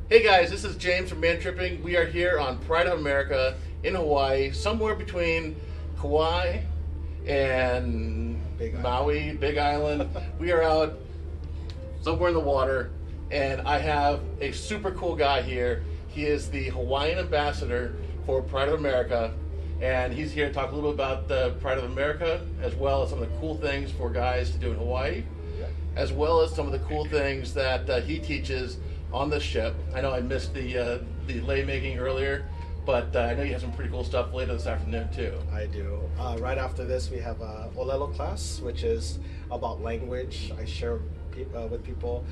Hey guys, this is James from Man Tripping. We are here on Pride of America in Hawaii, somewhere between Kauai and Maui, Big Island. We are out somewhere in the water, and I have a super cool guy here. He is the Hawaiian Ambassador for Pride of America, and he's here to talk a little bit about the Pride of America, as well as some of the cool things for guys to do in Hawaii, as well as some of the cool things that he teaches on the ship. I know I missed the lei making earlier, but I know you have some pretty cool stuff later this afternoon too. I do. Right after this, we have a Olelo class, which is about language. I share with people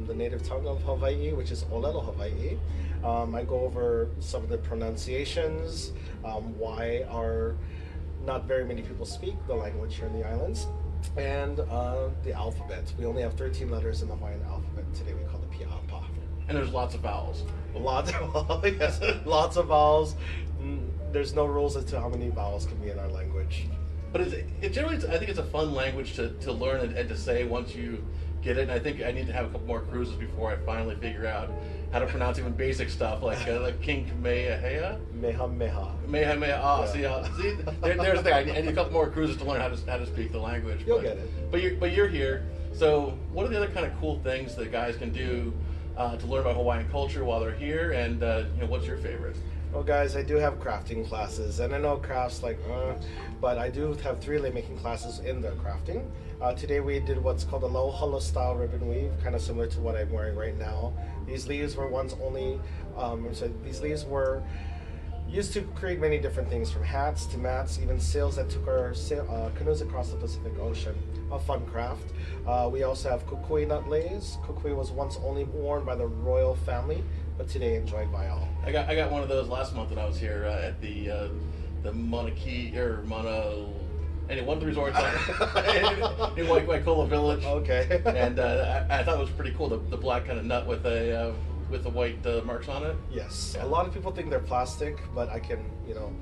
the native tongue of Hawaii, which is Olelo Hawaii. I go over some of the pronunciations, why not very many people speak the language here in the islands, and the alphabet. We only have 13 letters in the Hawaiian alphabet. Today we call it Pia'apa. And there's lots of vowels. Lots of vowels. There's no rules as to how many vowels can be in our language. But it generally, I think it's a fun language to learn and to say once you get it. And I think I need to have a couple more cruises before I finally figure out how to pronounce even basic stuff like King Kamehameha. Mehameha. Mehameha. Yeah. See, there's the thing. I need a couple more cruises to learn how to speak the language. You'll get it. But you're here. So what are the other kind of cool things that guys can do to learn about Hawaiian culture while they're here? And what's your favorite? Well, guys, I do have crafting classes, and I know crafts but I do have 3 lei making classes in the crafting. Today we did what's called a Lauhala style ribbon weave, kind of similar to what I'm wearing right now. These leaves were once only, these leaves were used to create many different things, from hats to mats, even sails that took our canoes across the Pacific Ocean. A fun craft. We also have kukui nut leis. Kukui was once only worn by the royal family, but today enjoyed by all. I got one of those last month when I was here at the Mauna Kea or one of the resorts in Waikola Village. Okay. And I thought it was pretty cool, the black kind of nut with the white marks on it. Yes. Yeah. A lot of people think they're plastic, but I can,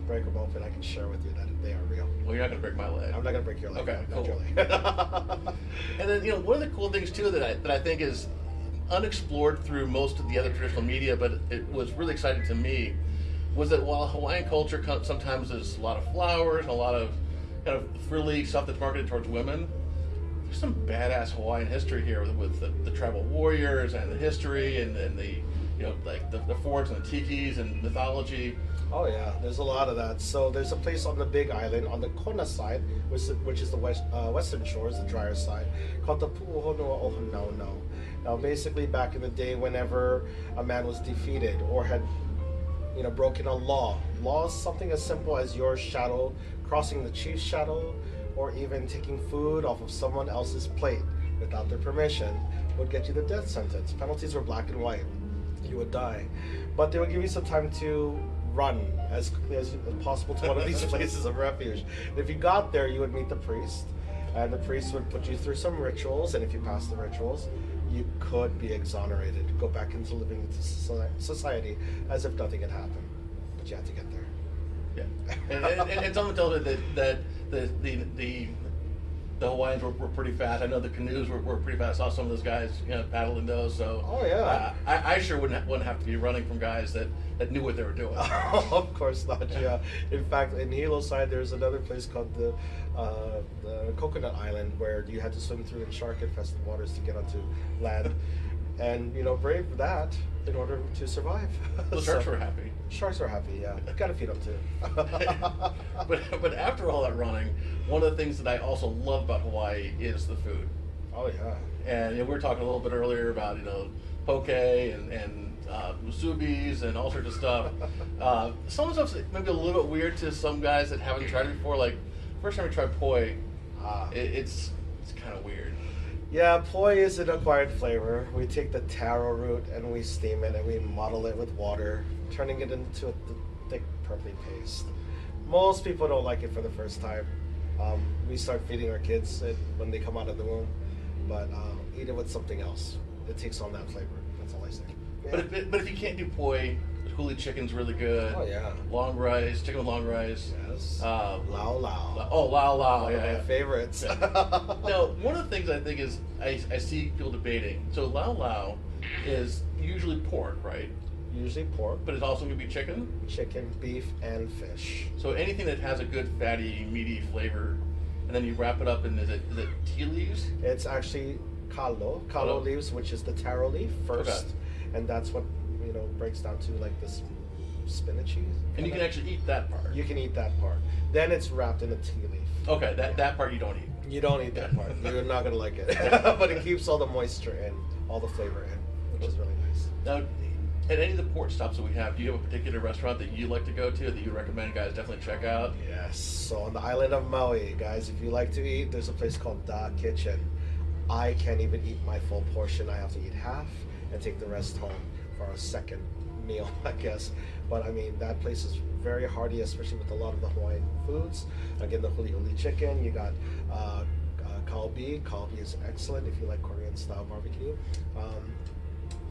break them open. I can share with you that they are real. Well, you're not gonna break my leg. I'm not gonna break your leg. Okay, cool. Naturally. And then one of the cool things too that I think is unexplored through most of the other traditional media, but it was really exciting to me, was that while Hawaiian culture sometimes there's a lot of flowers and a lot of kind of frilly stuff that's marketed towards women, there's some badass Hawaiian history here with the tribal warriors and the history and the the forts and the tikis and mythology. Oh yeah, there's a lot of that. So there's a place on the Big Island on the Kona side, which is the western shores, the drier side, called the Pu'uhonua Ohanauno. Now basically back in the day, whenever a man was defeated or had broken a law is something as simple as your shadow crossing the chief's shadow, or even taking food off of someone else's plate without their permission, would get you the death sentence. Penalties were black and white. You would die. But they would give you some time to run as quickly as possible to one of these places of refuge. And if you got there, you would meet the priest, and the priest would put you through some rituals, and if you passed the rituals, you could be exonerated, go back into living into society as if nothing had happened. But you had to get there. Yeah, and someone told me that the Hawaiians were pretty fast. I know the canoes were pretty fast. I saw some of those guys paddling those. So oh yeah, I sure wouldn't have to be running from guys that knew what they were doing. Of course not. Yeah. In fact, in Hilo side, there's another place called the Coconut Island where you had to swim through in shark-infested waters to get onto land, and brave that in order to survive. The sharks were happy. Sharks are happy, yeah. Gotta feed them too. but after all that running, one of the things that I also love about Hawaii is the food. Oh yeah. And we were talking a little bit earlier about poke and musubis and all sorts of stuff. Some of the stuff's maybe a little bit weird to some guys that haven't tried it before. Like first time we tried poi, it's kind of weird. Yeah, poi is an acquired flavor. We take the taro root and we steam it and we muddle it with water, turning it into a thick purpley paste. Most people don't like it for the first time. We start feeding our kids it when they come out of the womb, but eat it with something else. It takes on that flavor. That's all I say. Yeah. But if you can't do poi, huli chicken's really good. Oh yeah. Long rice, chicken with long rice. Yes. Lau lau. Oh, lau lau. One of my favorites. Yeah. Now, one of the things I think is I see people debating. So lau lau is usually pork, right? Usually pork, But it's also going to be chicken. chicken, beef, and fish. So anything that has a good fatty, meaty flavor, and then you wrap it up in is it tea leaves? It's actually kalo Kalo. leaves, which is the taro leaf first, Okay. and that's what breaks down to like this spinachy. And you can actually eat that part. You can eat that part. Then it's wrapped in a tea leaf. Okay, that part you don't eat. You don't eat that part. You're not gonna like it, but it keeps all the moisture in, all the flavor in, which is really nice. Now, at any of the port stops that we have, do you have a particular restaurant that you like to go to that you recommend guys definitely check out? Yes. So on the island of Maui, guys, if you like to eat, there's a place called Da Kitchen. I can't even eat my full portion. I have to eat half and take the rest home for our second meal, I guess. But I mean, that place is very hearty, especially with a lot of the Hawaiian foods. Again, the huli huli chicken. You got kalbi. Kalbi is excellent if you like Korean style barbecue.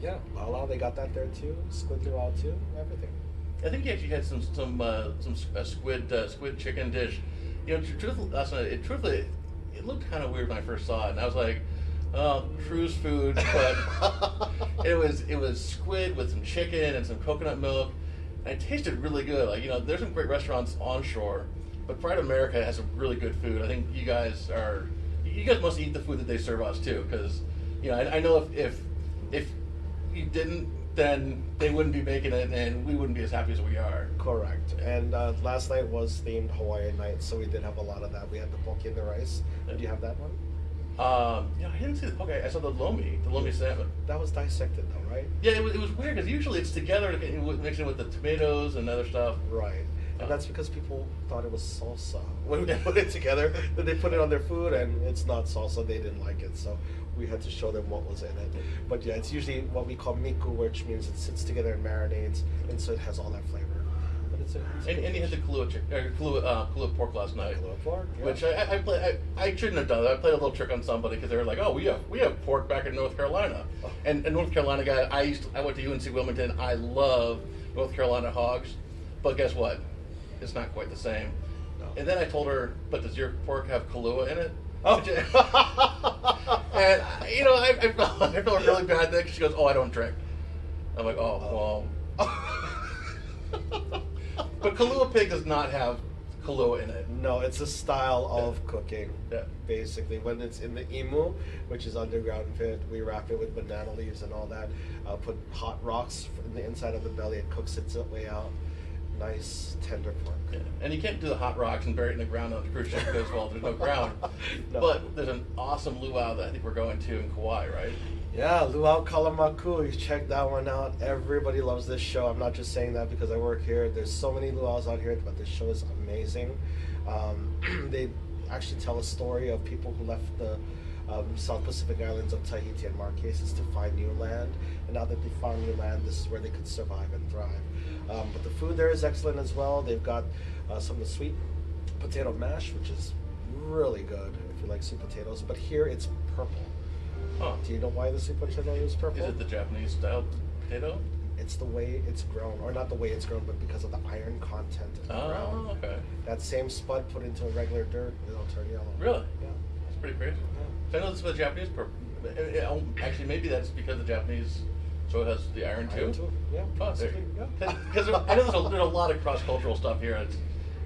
Yeah, Lala, they got that there too. Squid luau too. Everything. I think you actually had some squid chicken dish. You know, truthfully, last night, truthfully, it looked kind of weird when I first saw it, and I was like, oh, cruise food, but it was squid with some chicken and some coconut milk, and it tasted really good. Like, there's some great restaurants on shore, but Pride of America has some really good food. I think you guys must eat the food that they serve us too, because I know if you didn't, then they wouldn't be making it, and we wouldn't be as happy as we are. Correct. And last night was themed Hawaiian night, so we did have a lot of that. We had the poke and the rice. Did you have that one? I didn't see. Okay, I saw the lomi salmon. That was dissected though, right? Yeah, it was weird because usually it's together, mixing with the tomatoes and other stuff. Right. And that's because people thought it was salsa. When they put it together, then they put it on their food, and it's not salsa. They didn't like it, so we had to show them what was in it. But yeah, it's usually what we call miku, which means it sits together and marinates, and so it has all that flavor. But it's And you had the Kahlua pork last night, Kahlua pork, yeah. which I shouldn't have done that. I played a little trick on somebody because they were like, "Oh, we have pork back in North Carolina," and North Carolina guy. I went to UNC Wilmington. I love North Carolina hogs, but guess what? It's not quite the same. No. And then I told her, "But does your pork have Kahlua in it?" Oh. And I felt really bad there because she goes, "Oh, I don't drink." I'm like, "Oh, well." But Kahlua pig does not have Kahlua in it. No, it's a style of cooking. Yeah. Basically, when it's in the imu, which is underground pit, we wrap it with banana leaves and all that. Put hot rocks in the inside of the belly. It cooks its way out. Nice tender pork. Yeah. And you can't do the hot rocks and bury it in the ground on the cruise ship because, well, there's no ground. No. But there's an awesome luau that I think we're going to in Kauai, right? Yeah, Luau Kalamaku. You check that one out. Everybody loves this show. I'm not just saying that because I work here. There's so many luau's out here, but this show is amazing. They actually tell a story of people who left the South Pacific Islands of Tahiti and Marquesas to find new land. And now that they found new land, this is where they could survive and thrive. But the food there is excellent as well. They've got some of the sweet potato mash, which is really good if you like sweet potatoes. But here it's purple. Huh. Do you know why the sweet potato is purple? Is it the Japanese style potato? It's the way it's grown, or not the way it's grown, but because of the iron content in the ground. Oh, okay. That same spud put into a regular dirt, it'll turn yellow. Really? Yeah. That's pretty crazy. Yeah. So I know this is the Japanese purple. Actually, maybe that's because the Japanese so it has the iron too. Iron too. Yeah. Oh, there. Possibly, yeah. Because I know there's a lot of cross-cultural stuff here.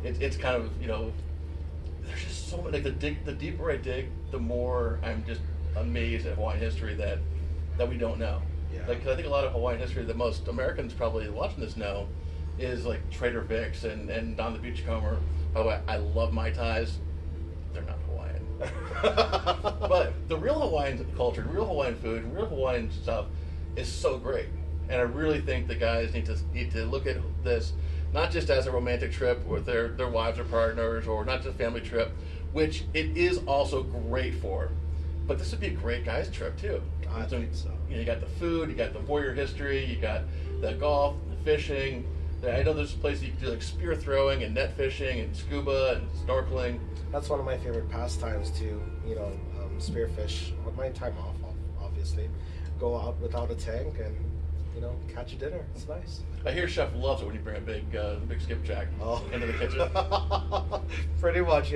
It's kind of there's just so much. Like the deeper I dig, the more I'm just amazed at Hawaiian history that we don't know. Yeah. Like 'cause I think a lot of Hawaiian history that most Americans probably watching this know is like Trader Vic's and Don the Beachcomber. By the way, I love Mai Tais. They're not Hawaiian. But the real Hawaiian culture, real Hawaiian food, real Hawaiian stuff is so great. And I really think the guys need to look at this not just as a romantic trip with their wives or partners, or not just a family trip, which it is also great for. But this would be a great guys trip too. I think so. You got the food, you got the warrior history, you got the golf, the fishing. I know there's places you can do like spear throwing and net fishing and scuba and snorkeling. That's one of my favorite pastimes too. Spearfish on my time off, obviously. Go out without a tank and catch a dinner. It's nice. I hear Chef loves it when you bring a big skipjack into the kitchen. Pretty much.